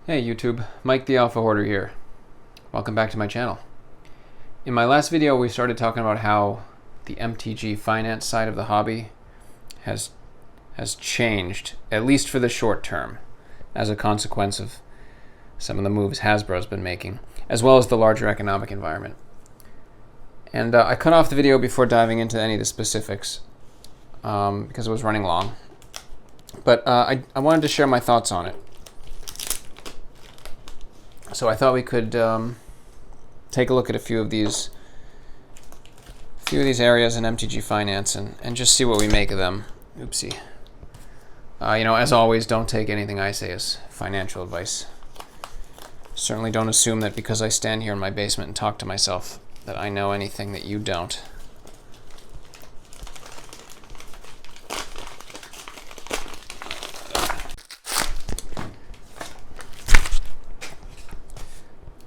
Hey YouTube, Mike the Alpha Hoarder here. Welcome back to my channel. In my last video we started talking about how the MTG Finance side of the hobby has changed, at least for the short term, as a consequence of some of the moves Hasbro's been making, as well as the larger economic environment. And I cut off the video before diving into any of the specifics because it was running long. But I wanted to share my thoughts on it. So I thought we could take a look at a few of these areas in MTG Finance and just see what we make of them. Oopsie. As always, don't take anything I say as financial advice. Certainly don't assume that because I stand here in my basement and talk to myself that I know anything that you don't.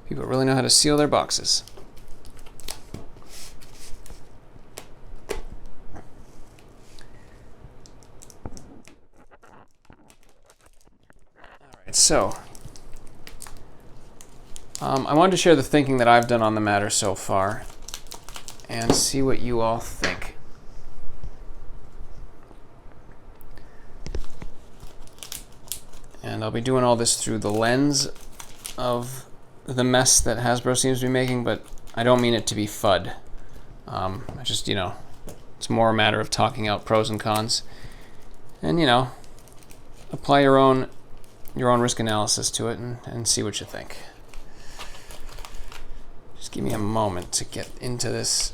People really know how to seal their boxes. Alright, so I wanted to share the thinking that I've done on the matter so far and see what you all think. And I'll be doing all this through the lens of the mess that Hasbro seems to be making, but I don't mean it to be FUD. I just, it's more a matter of talking out pros and cons, and apply your own risk analysis to it and see what you think. Just give me a moment to get into this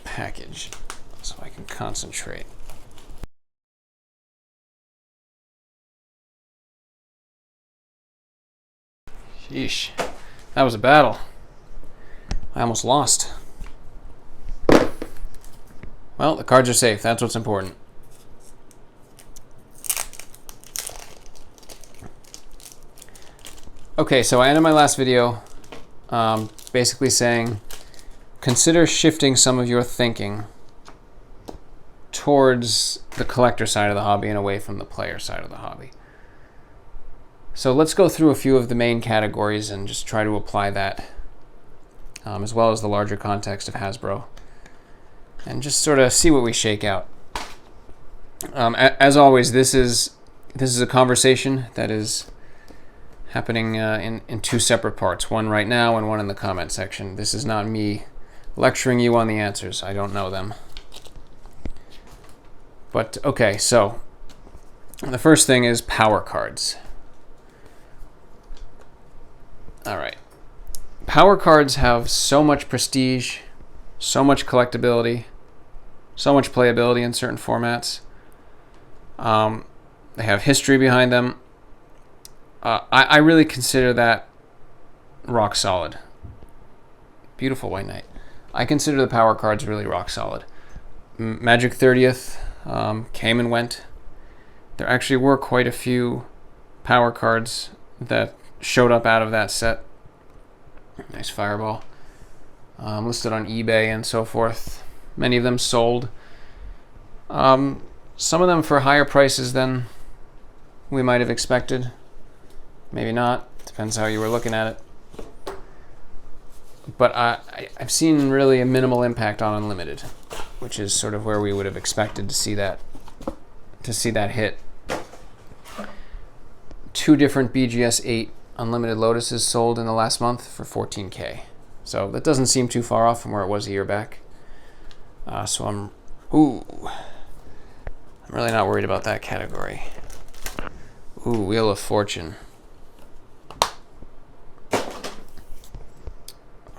package so I can concentrate. Sheesh. That was a battle. I almost lost. Well, the cards are safe. That's what's important. Okay, so I ended my last video basically saying, consider shifting some of your thinking towards the collector side of the hobby and away from the player side of the hobby. So let's go through a few of the main categories and just try to apply that, as well as the larger context of Hasbro, and just sort of see what we shake out. As always, this is a conversation that is happening in two separate parts, one right now and one in the comment section. This is not me lecturing you on the answers. I don't know them. But okay, so the first thing is power cards. All right. Power cards have so much prestige, so much collectability, so much playability in certain formats. They have history behind them. I really consider that rock solid. Beautiful White Knight. I consider the power cards really rock solid. Magic 30th came and went. There actually were quite a few power cards that showed up out of that set. Nice fireball. Listed on eBay and so forth. Many of them sold. Some of them for higher prices than we might have expected. Maybe not. Depends how you were looking at it. But I've seen really a minimal impact on Unlimited, which is sort of where we would have expected to see that hit. 2 different BGS 8 Unlimited Lotuses sold in the last month for $14K. So that doesn't seem too far off from where it was a year back. So I'm really not worried about that category. Ooh, Wheel of Fortune.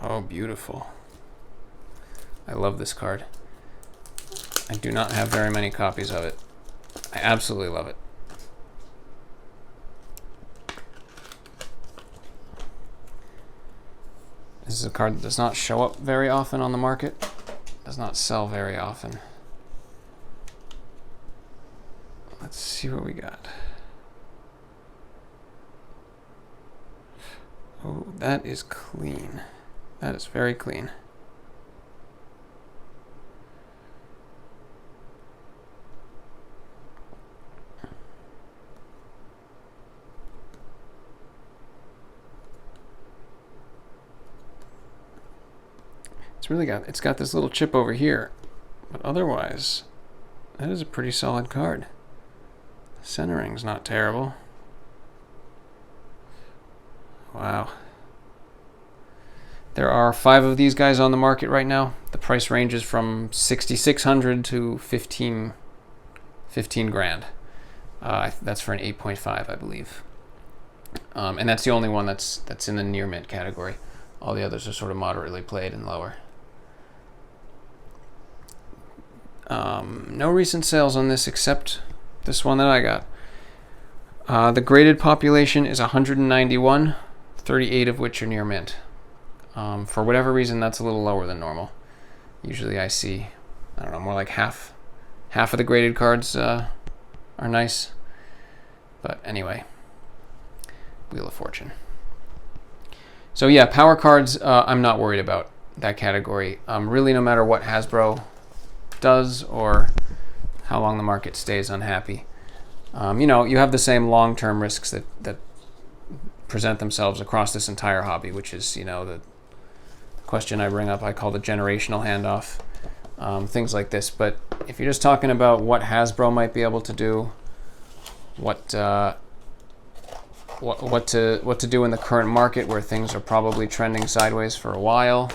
Oh, beautiful. I love this card. I do not have very many copies of it. I absolutely love it. This is a card that does not show up very often on the market. Does not sell very often. Let's see what we got. Oh, that is clean. That is very clean. it's got this little chip over here, but otherwise, that is a pretty solid card. Centering's not terrible. Wow. There are 5 of these guys on the market right now. The price ranges from $6,600 to 15 grand. That's for an 8.5, I believe. And that's the only one that's in the near mint category. All the others are sort of moderately played and lower. No recent sales on this except this one that I got. The graded population is 191, 38 of which are near mint. For whatever reason, that's a little lower than normal. Usually I see, I don't know, more like half of the graded cards are nice. But anyway, Wheel of Fortune. So yeah, power cards, I'm not worried about that category. Really, no matter what Hasbro does or how long the market stays unhappy. You have the same long-term risks that present themselves across this entire hobby, which is, the question I bring up, I call the generational handoff, things like this. But if you're just talking about what Hasbro might be able to do, what to do in the current market where things are probably trending sideways for a while,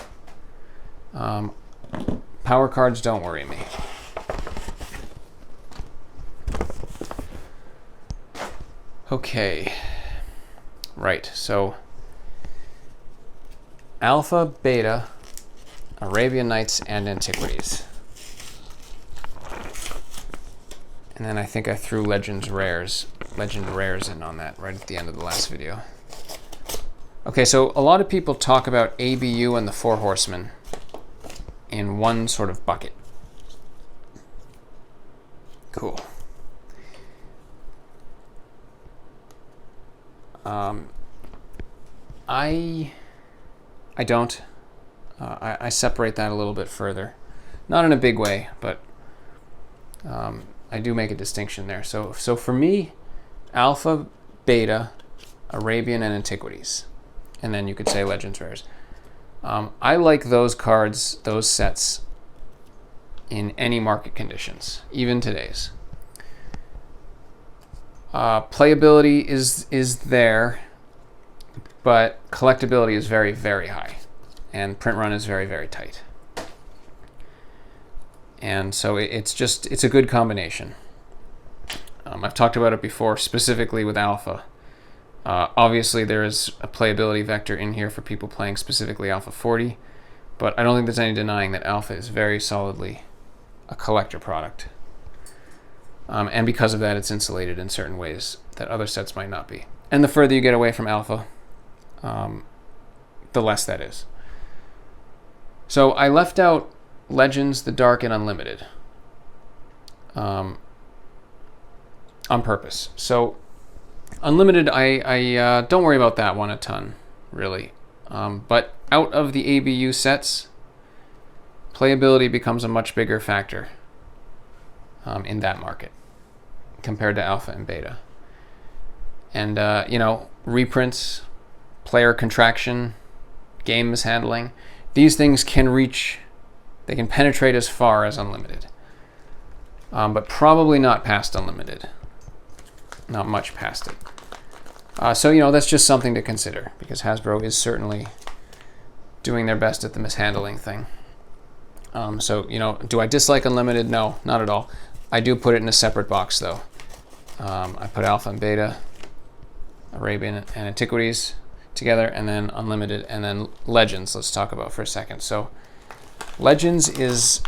power cards don't worry me. Okay, right, so Alpha, Beta, Arabian Nights, and Antiquities. And then I think I threw Legend Rares in on that right at the end of the last video. Okay, so a lot of people talk about ABU and the Four Horsemen in one sort of bucket. Cool. I don't. I separate that a little bit further. Not in a big way, but I do make a distinction there. So for me, Alpha, Beta, Arabian, and Antiquities. And then you could say Legends Rares. I like those cards, those sets, in any market conditions, even today's. Playability is there, but collectability is very, very high. And print run is very, very tight. And so it's a good combination. I've talked about it before, specifically with Alpha. Obviously, there is a playability vector in here for people playing specifically Alpha 40, but I don't think there's any denying that Alpha is very solidly a collector product. And because of that, it's insulated in certain ways that other sets might not be. And the further you get away from Alpha, the less that is. So I left out Legends, the Dark, and Unlimited on purpose. So Unlimited, I don't worry about that one a ton, really. But out of the ABU sets, playability becomes a much bigger factor in that market compared to Alpha and Beta. And, reprints, player contraction, game mishandling, these things they can penetrate as far as Unlimited. But probably not past Unlimited. Not much past it. So, that's just something to consider, because Hasbro is certainly doing their best at the mishandling thing. So, do I dislike Unlimited? No, not at all. I do put it in a separate box, though. I put Alpha and Beta, Arabian and Antiquities together, and then Unlimited, and then Legends, let's talk about for a second. So, Legends is...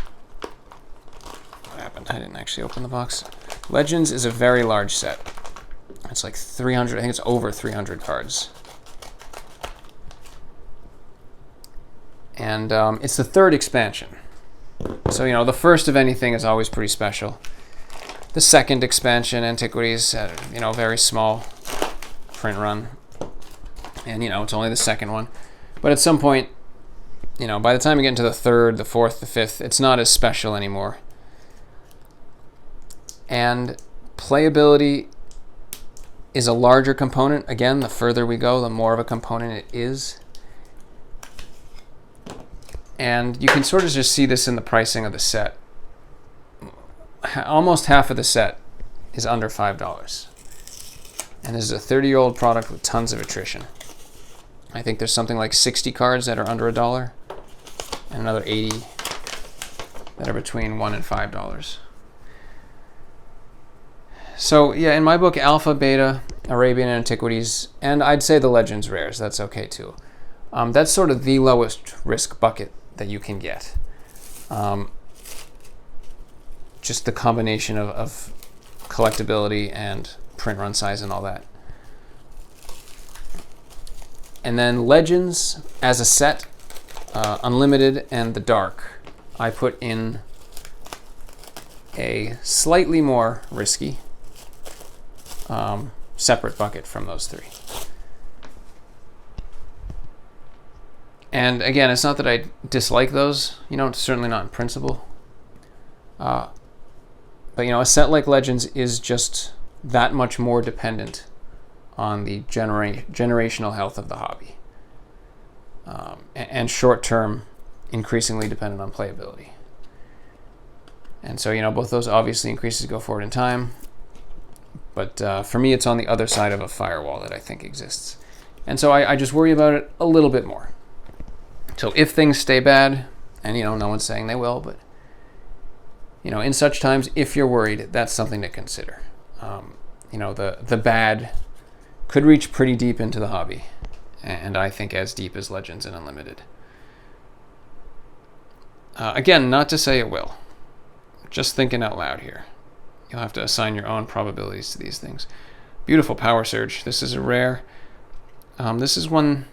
What happened? I didn't actually open the box. Legends is a very large set. It's like 300, I think it's over 300 cards. And it's the third expansion. So, the first of anything is always pretty special. The second expansion, Antiquities, very small print run. And, it's only the second one. But at some point, by the time you get into the third, the fourth, the fifth, it's not as special anymore. And playability is a larger component. Again, the further we go, the more of a component it is. And you can sort of just see this in the pricing of the set. Almost half of the set is under $5. And this is a 30-year-old product with tons of attrition. I think there's something like 60 cards that are under $1 and another 80 that are between $1 and $5. So yeah, in my book, Alpha, Beta, Arabian Antiquities, and I'd say the Legends Rares, that's okay too. That's sort of the lowest risk bucket that you can get. Just the combination of collectability and print run size and all that. And then Legends as a set, Unlimited and the Dark, I put in a slightly more risky separate bucket from those three. And again, it's not that I dislike those, certainly not in principle. But a set like Legends is just that much more dependent on the generational health of the hobby. And short-term, increasingly dependent on playability. And so, both those obviously increases go forward in time. But for me, it's on the other side of a firewall that I think exists. And so I just worry about it a little bit more. So if things stay bad, and no one's saying they will, but in such times, if you're worried, that's something to consider. The bad could reach pretty deep into the hobby, and I think as deep as Legends and Unlimited. Again, not to say it will. Just thinking out loud here. You'll have to assign your own probabilities to these things. Beautiful Power Surge. This is a rare. This is one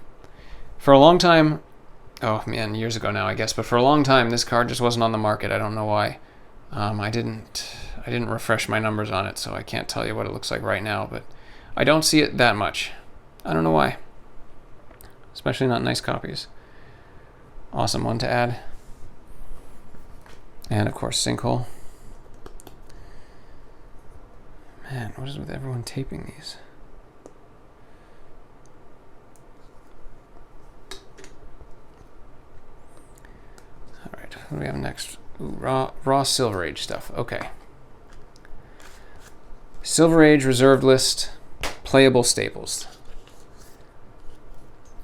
for a long time. Oh man, years ago now, I guess. But for a long time, this card just wasn't on the market. I don't know why. I didn't refresh my numbers on it, so I can't tell you what it looks like right now. But I don't see it that much. I don't know why. Especially not nice copies. Awesome one to add. And of course, Sinkhole. Man, what is with everyone taping these? All right, what do we have next? Ooh, raw Silver Age stuff. Okay. Silver Age reserved list, playable staples.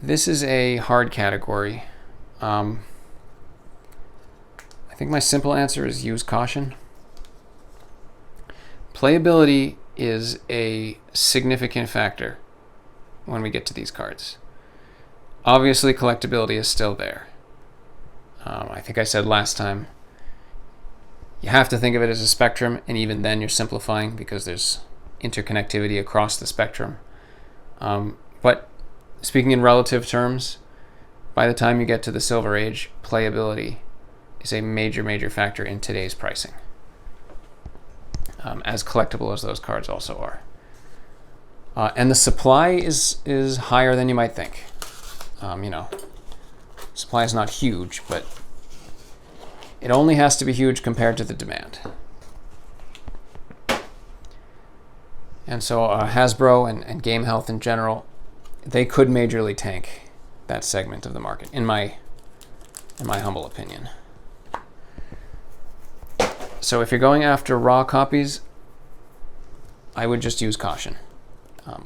This is a hard category. I think my simple answer is use caution. Playability is a significant factor when we get to these cards. Obviously, collectability is still there. I think I said last time, you have to think of it as a spectrum, and even then you're simplifying because there's interconnectivity across the spectrum. But speaking in relative terms, by the time you get to the Silver Age, playability is a major, major factor in today's pricing. As collectible as those cards also are. And the supply is higher than you might think. Supply is not huge, but it only has to be huge compared to the demand. And so Hasbro and Game Health in general, they could majorly tank that segment of the market, in my humble opinion. So if you're going after raw copies, I would just use caution.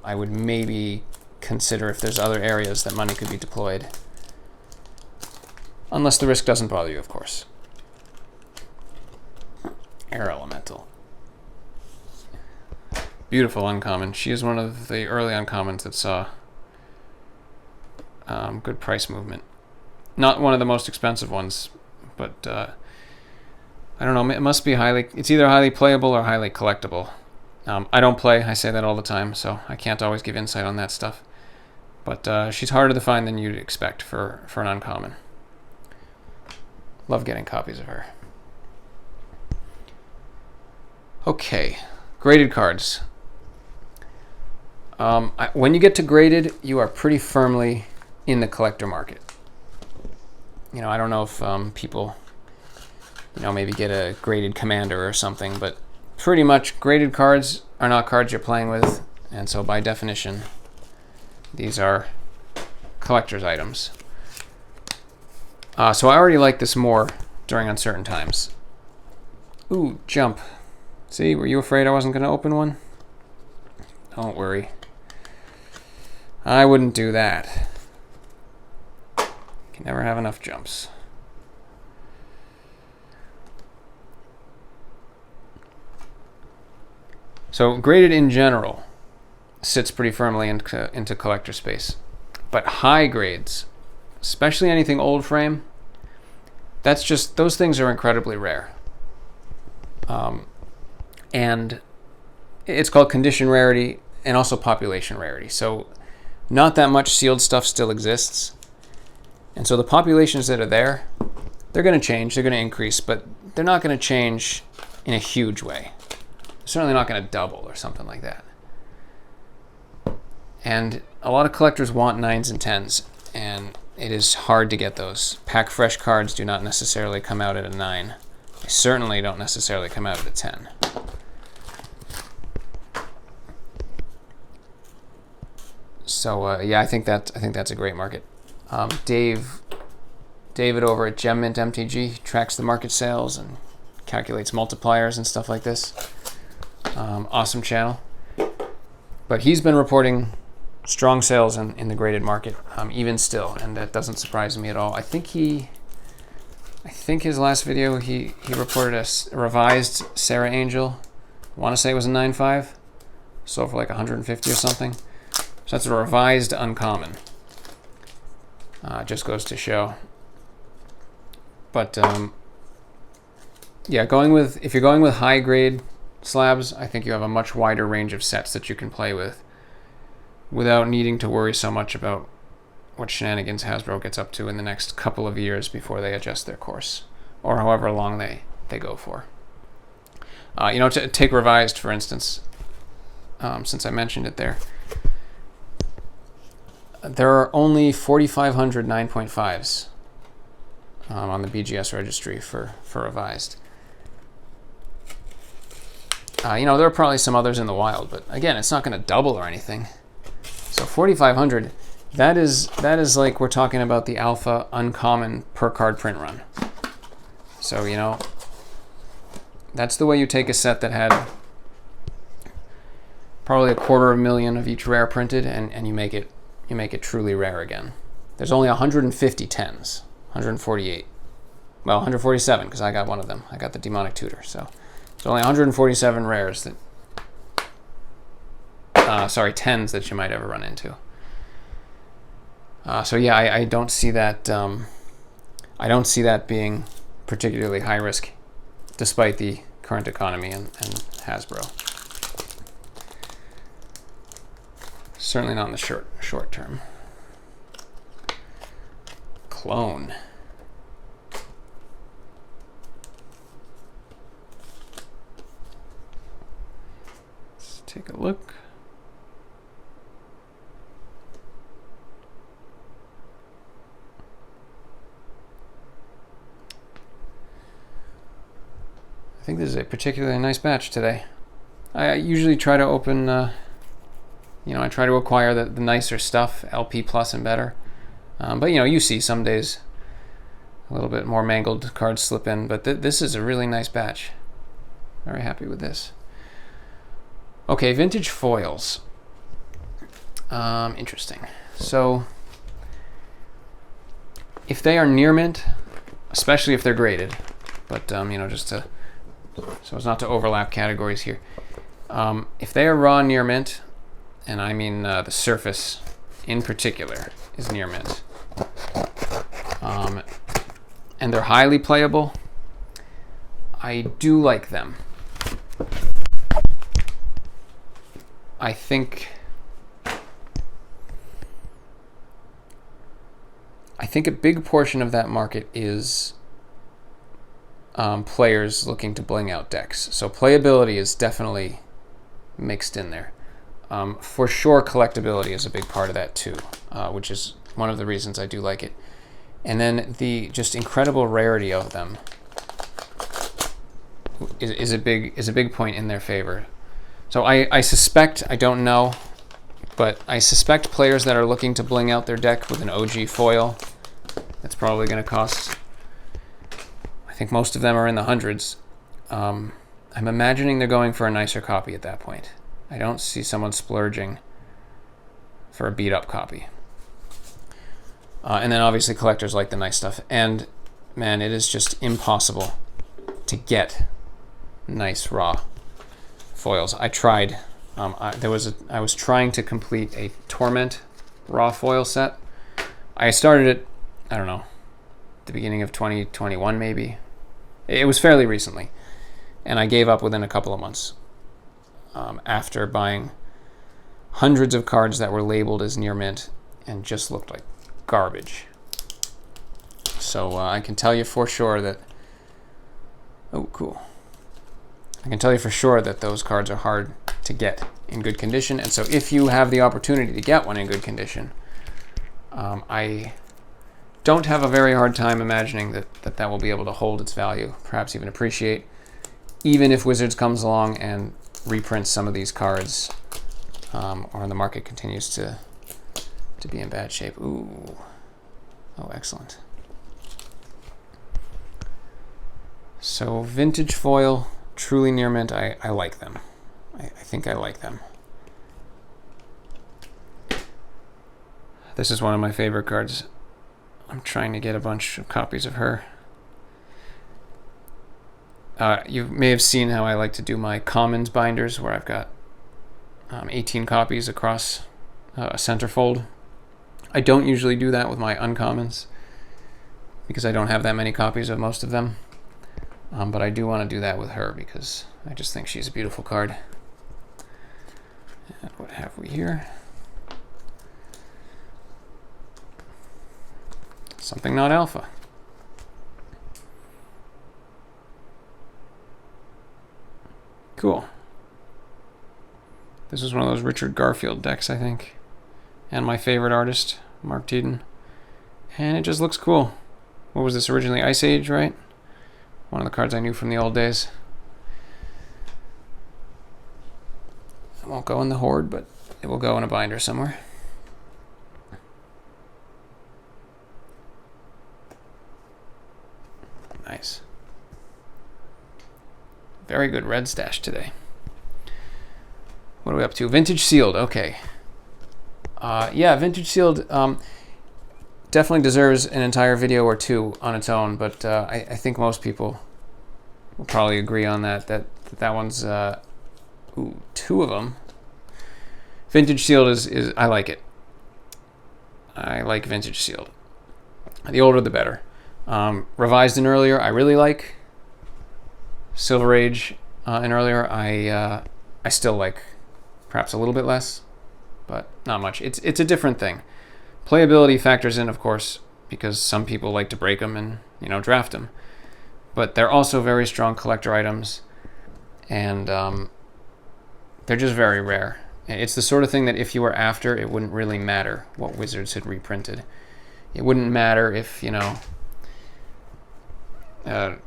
I would maybe consider if there's other areas that money could be deployed. Unless the risk doesn't bother you, of course. Air Elemental. Beautiful uncommon. She is one of the early uncommons that saw good price movement. Not one of the most expensive ones, but I don't know, it must be it's either highly playable or highly collectible. I don't play, I say that all the time, so I can't always give insight on that stuff. But she's harder to find than you'd expect for an uncommon. Love getting copies of her. Okay, graded cards. When you get to graded, you are pretty firmly in the collector market. I don't know if people maybe get a graded commander or something, but pretty much graded cards are not cards you're playing with, and so by definition, these are collector's items. So I already like this more during uncertain times. Ooh, jump. See, were you afraid I wasn't going to open one? Don't worry. I wouldn't do that. Can never have enough jumps. So graded in general sits pretty firmly into collector space. But high grades, especially anything old frame, that's just, those things are incredibly rare. And it's called condition rarity and also population rarity. So not that much sealed stuff still exists. And so the populations that are there, they're going to change, they're going to increase, but they're not going to change in a huge way. Certainly not going to double or something like that. And a lot of collectors want 9s and 10s, and it is hard to get those. Pack fresh cards do not necessarily come out at a 9. They certainly don't necessarily come out at a 10. So yeah, I think that's a great market. David over at Gem Mint MTG tracks the market sales and calculates multipliers and stuff like this. Awesome channel. But he's been reporting strong sales in the graded market, even still, and that doesn't surprise me at all. I think his last video he reported a revised Sarah Angel. I want to say it was a 9.5, sold for like 150 or something. So that's a revised uncommon. Just goes to show. But yeah, if you're going with high grade slabs, I think you have a much wider range of sets that you can play with without needing to worry so much about what shenanigans Hasbro gets up to in the next couple of years before they adjust their course, or however long they go for. You know, to take revised, for instance, since I mentioned it there, there are only 4,500 9.5s on the BGS registry for revised. You know, there are probably some others in the wild, but again, it's not going to double or anything. So 4,500, that is like we're talking about the Alpha uncommon per card print run. So, you know, that's the way you take a set that had probably 250,000 of each rare printed, and you make it truly rare again. There's only 150 10s, 148. Well, 147 because I got one of them. I got the Demonic Tutor. So there's only 147 rares that, sorry, 10s that you might ever run into. So yeah, I don't see that. I don't see that being particularly high risk, despite the current economy and Hasbro. Certainly not in the short term. Clone. Let's take a look. I think this is a particularly nice batch today. I usually try to open, you know, I try to acquire the nicer stuff, LP plus and better. But, you know, you see some days a little bit more mangled cards slip in, but this is a really nice batch. Very happy with this. Okay, vintage foils. Interesting. So, if they are near mint, especially if they're graded, but, you know, just to, so as not to overlap categories here. If they are raw near mint, and I mean the surface in particular is near mint, and they're highly playable, I do like them. I think a big portion of that market is players looking to bling out decks. So playability is definitely mixed in there. For sure, collectability is a big part of that too, which is one of the reasons I do like it. And then the just incredible rarity of them is a big point in their favor. So I suspect, I don't know, but I suspect players that are looking to bling out their deck with an OG foil, It's probably going to cost, I think most of them are in the hundreds. I'm imagining they're going for a nicer copy at that point. I don't see someone splurging for a beat up copy. And then obviously collectors like the nice stuff. And man, it is just impossible to get nice raw foils. I tried. I was trying to complete a Torment raw foil set. I started it, I don't know, the beginning of 2021 maybe. It was fairly recently, and I gave up within a couple of months after buying hundreds of cards that were labeled as near mint and just looked like garbage. So I can tell you for sure that, oh cool, I can tell you for sure that those cards are hard to get in good condition. And so if you have the opportunity to get one in good condition, I don't have a very hard time imagining that will be able to hold its value, perhaps even appreciate, even if Wizards comes along and reprints some of these cards, or the market continues to be in bad shape. Ooh, oh, excellent. So vintage foil, truly near mint, I like them. I think I like them. This is one of my favorite cards. I'm trying to get a bunch of copies of her. You may have seen how I like to do my commons binders, where I've got 18 copies across a centerfold. I don't usually do that with my uncommons because I don't have that many copies of most of them. But I do want to do that with her because I just think she's a beautiful card. And what have we here? Something not alpha. Cool. This is one of those Richard Garfield decks, I think. And my favorite artist, Mark Teaton. And it just looks cool. What was this originally? Ice Age, right? One of the cards I knew from the old days. It won't go in the Hoard, but it will go in a binder somewhere. Nice. Very good red stash today. What are we up to? Vintage Sealed, okay. Yeah, Vintage Sealed definitely deserves an entire video or two on its own, but I think most people will probably agree on that one's, ooh, two of them. Vintage Sealed is I like it. I like Vintage Sealed. The older the better. Revised and Earlier, I really like. Silver Age and Earlier, I still like perhaps a little bit less, but not much. It's a different thing. Playability factors in, of course, because some people like to break them and draft them. But they're also very strong collector items, and they're just very rare. It's the sort of thing that if you were after, it wouldn't really matter what Wizards had reprinted. It wouldn't matter if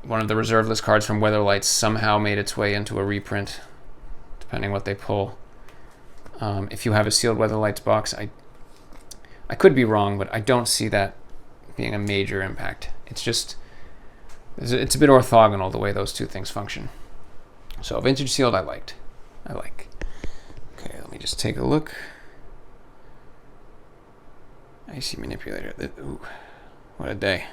one of the reserve list cards from Weatherlight somehow made its way into a reprint, depending what they pull. If you have a sealed Weatherlights box, I could be wrong, but I don't see that being a major impact. It's a bit orthogonal the way those two things function. So Vintage Sealed I like. Okay, let me just take a look. Icy Manipulator. Ooh, what a day.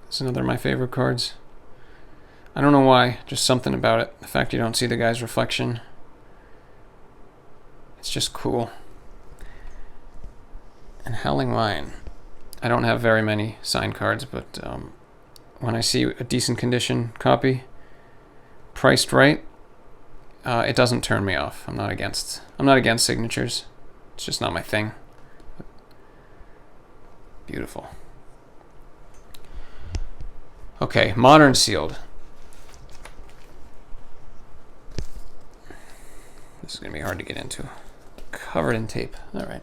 It's another of my favorite cards. I don't know why, just something about it. The fact you don't see the guy's reflection. It's just cool. And Howling Lion. I don't have very many signed cards, but when I see a decent condition copy, priced right, it doesn't turn me off. I'm not against signatures. It's just not my thing. Beautiful. Okay, Modern Sealed. This is going to be hard to get into. Covered in tape. All right.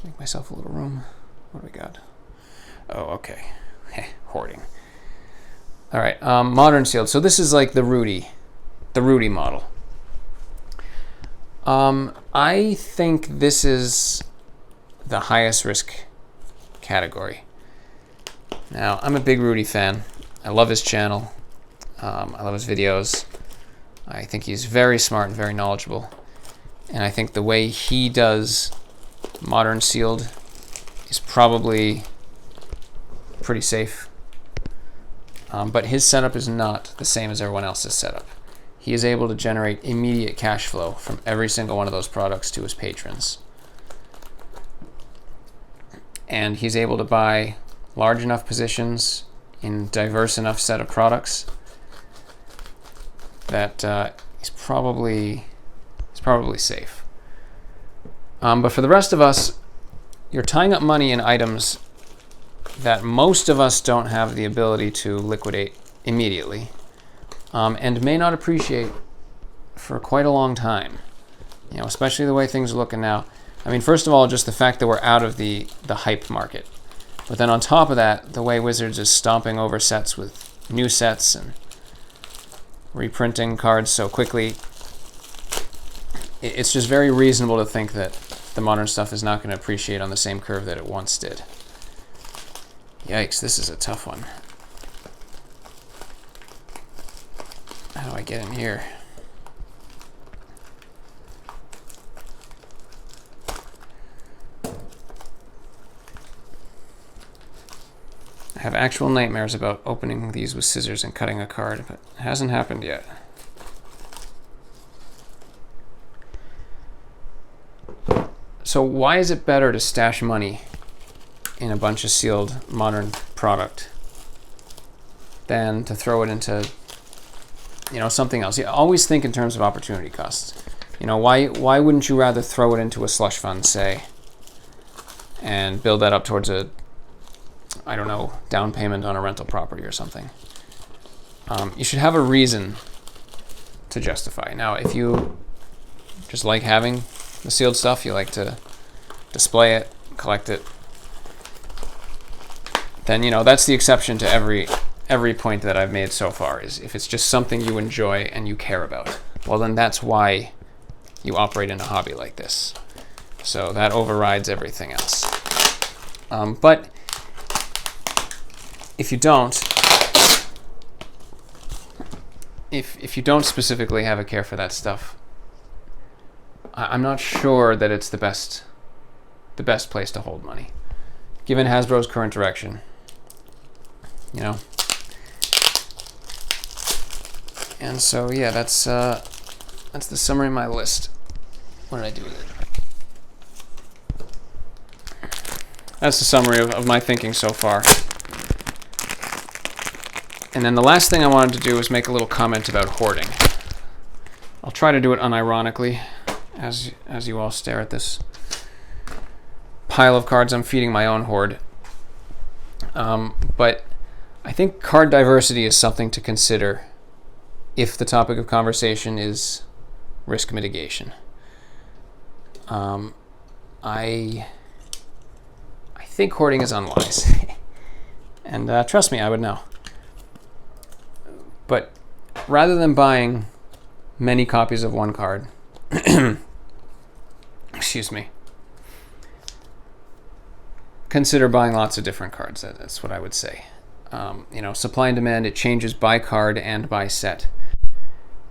Make myself a little room. What do we got? Oh, okay. Hoarding. All right, Modern Sealed. So this is like the Rudy model. I think this is the highest risk category. Now, I'm a big Rudy fan. I love his channel. I love his videos. I think he's very smart and very knowledgeable. And I think the way he does modern sealed is probably pretty safe. But his setup is not the same as everyone else's setup. He is able to generate immediate cash flow from every single one of those products to his patrons. And he's able to buy large enough positions in diverse enough set of products that he's probably safe. But for the rest of us, you're tying up money in items that most of us don't have the ability to liquidate immediately, and may not appreciate for quite a long time. You know, especially the way things are looking now. I mean, first of all, just the fact that we're out of the hype market. But then on top of that, the way Wizards is stomping over sets with new sets and reprinting cards so quickly, it's just very reasonable to think that the modern stuff is not going to appreciate on the same curve that it once did. Yikes, this is a tough one. How do I get in here? I have actual nightmares about opening these with scissors and cutting a card, but it hasn't happened yet. So why is it better to stash money in a bunch of sealed modern product than to throw it into, you know, something else? You always think in terms of opportunity costs. You know, why wouldn't you rather throw it into a slush fund, say, and build that up towards a, I don't know, down payment on a rental property or something? You should have a reason to justify. Now, if you just like having the sealed stuff, you like to display it, collect it, then, you know, that's the exception to every point that I've made so far. Is if it's just something you enjoy and you care about, well, then that's why you operate in a hobby like this. So that overrides everything else. But if you don't, if you don't specifically have a care for that stuff, I'm not sure that it's the best place to hold money, given Hasbro's current direction. You know. And so yeah, that's the summary of my list. What did I do with it? That's the summary of my thinking so far. And then the last thing I wanted to do was make a little comment about hoarding. I'll try to do it unironically, as you all stare at this pile of cards I'm feeding my own hoard. But I think card diversity is something to consider if the topic of conversation is risk mitigation. I think hoarding is unwise. And trust me, I would know. But rather than buying many copies of one card, excuse me, consider buying lots of different cards. That's what I would say. You know, supply and demand, it changes by card and by set.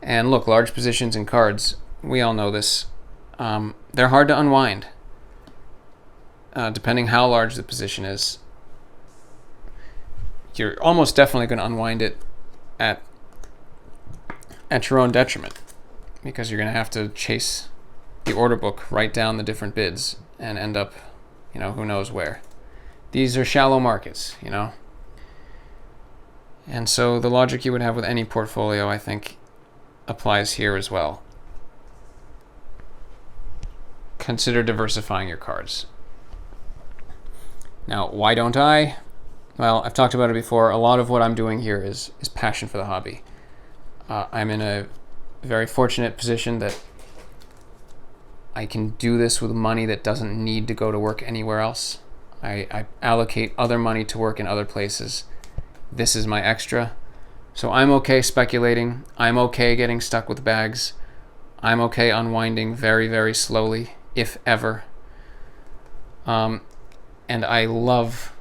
And look, large positions in cards, we all know this, they're hard to unwind. Depending how large the position is, you're almost definitely going to unwind it at your own detriment, because you're going to have to chase the order book, write down the different bids, and end up, you know, who knows where. These are shallow markets, you know. And so the logic you would have with any portfolio, I think, applies here as well. Consider diversifying your cards. Now, why don't I? Well, I've talked about it before. A lot of what I'm doing here is passion for the hobby. I'm in a very fortunate position that I can do this with money that doesn't need to go to work anywhere else. I allocate other money to work in other places. This is my extra. So I'm okay speculating. I'm okay getting stuck with bags. I'm okay unwinding very, very slowly, if ever. And I love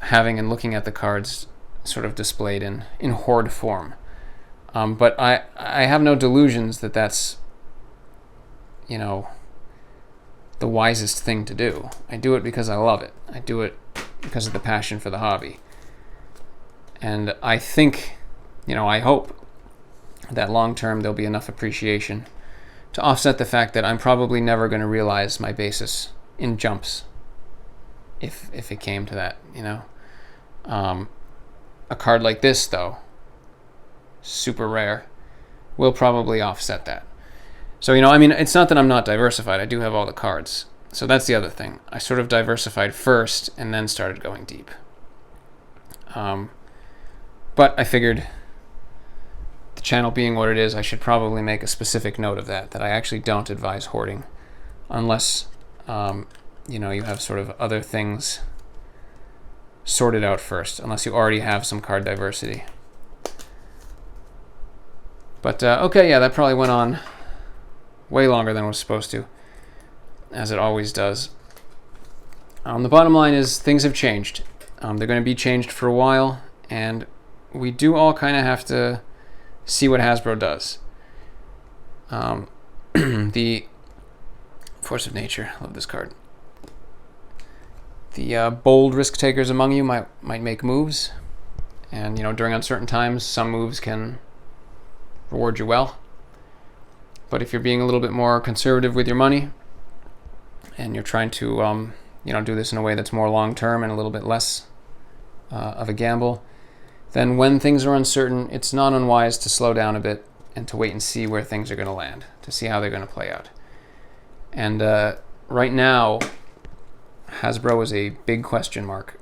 having and looking at the cards sort of displayed in hoard form. But I have no delusions that that's, you know, the wisest thing to do. I do it because I love it. I do it because of the passion for the hobby. And I think, you know, I hope that long term there'll be enough appreciation to offset the fact that I'm probably never going to realize my basis in jumps, if it came to that, you know. A card like this, though, super rare, will probably offset that. So, you know, I mean, it's not that I'm not diversified. I do have all the cards. So that's the other thing. I sort of diversified first and then started going deep. But I figured, the channel being what it is, I should probably make a specific note of that I actually don't advise hoarding unless, you know, you have sort of other things sorted out first, unless you already have some card diversity. But, okay, yeah, that probably went on way longer than it was supposed to, as it always does. The bottom line is things have changed. They're going to be changed for a while, and we do all kind of have to see what Hasbro does. The Force of Nature, I love this card. The bold risk takers among you might make moves, and you know, during uncertain times, some moves can reward you well. But if you're being a little bit more conservative with your money, and you're trying to you know, do this in a way that's more long-term and a little bit less of a gamble, then when things are uncertain, it's not unwise to slow down a bit and to wait and see where things are going to land, to see how they're going to play out. And right now, Hasbro is a big question mark.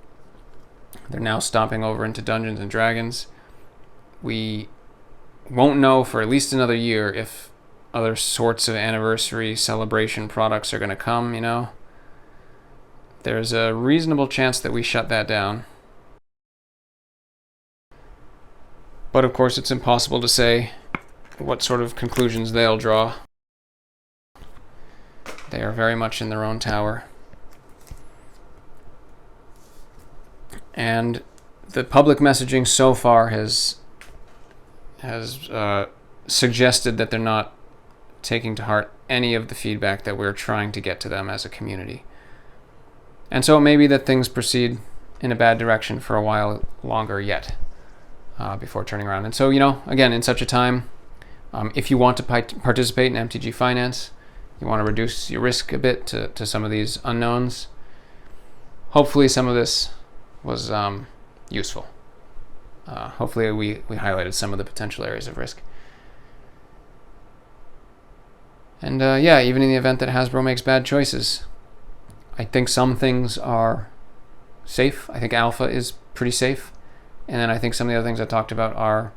They're now stomping over into Dungeons and Dragons. We won't know for at least another year if other sorts of anniversary celebration products are going to come, you know. There's a reasonable chance that we shut that down. But of course, it's impossible to say what sort of conclusions they'll draw. They are very much in their own tower. And the public messaging so far has suggested that they're not taking to heart any of the feedback that we're trying to get to them as a community. And so it may be that things proceed in a bad direction for a while longer yet before turning around. And so, you know, again, in such a time, if you want to participate in MTG Finance, you want to reduce your risk a bit to some of these unknowns, hopefully some of this was useful. Hopefully we highlighted some of the potential areas of risk. And yeah, even in the event that Hasbro makes bad choices, I think some things are safe. I think Alpha is pretty safe. And then I think some of the other things I talked about are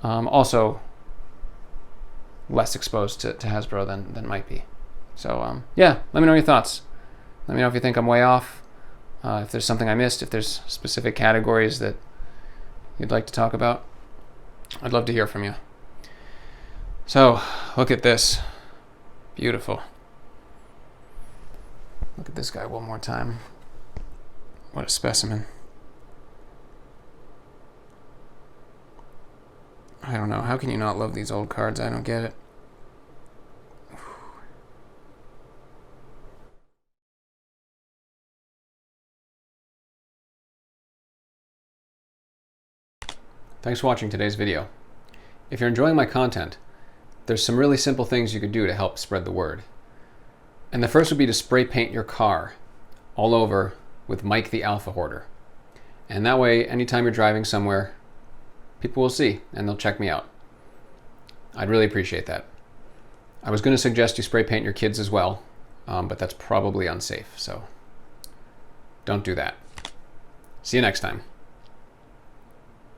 also less exposed to Hasbro than might be. So yeah, let me know your thoughts. Let me know if you think I'm way off, if there's something I missed, if there's specific categories that you'd like to talk about. I'd love to hear from you. So, look at this. Beautiful. Look at this guy one more time. What a specimen. I don't know. How can you not love these old cards? I don't get it. Thanks for watching today's video. If you're enjoying my content, there's some really simple things you could do to help spread the word. And the first would be to spray paint your car all over with Mike the Alpha Hoarder. And that way, anytime you're driving somewhere, people will see and they'll check me out. I'd really appreciate that. I was going to suggest you spray paint your kids as well, but that's probably unsafe, so don't do that. See you next time.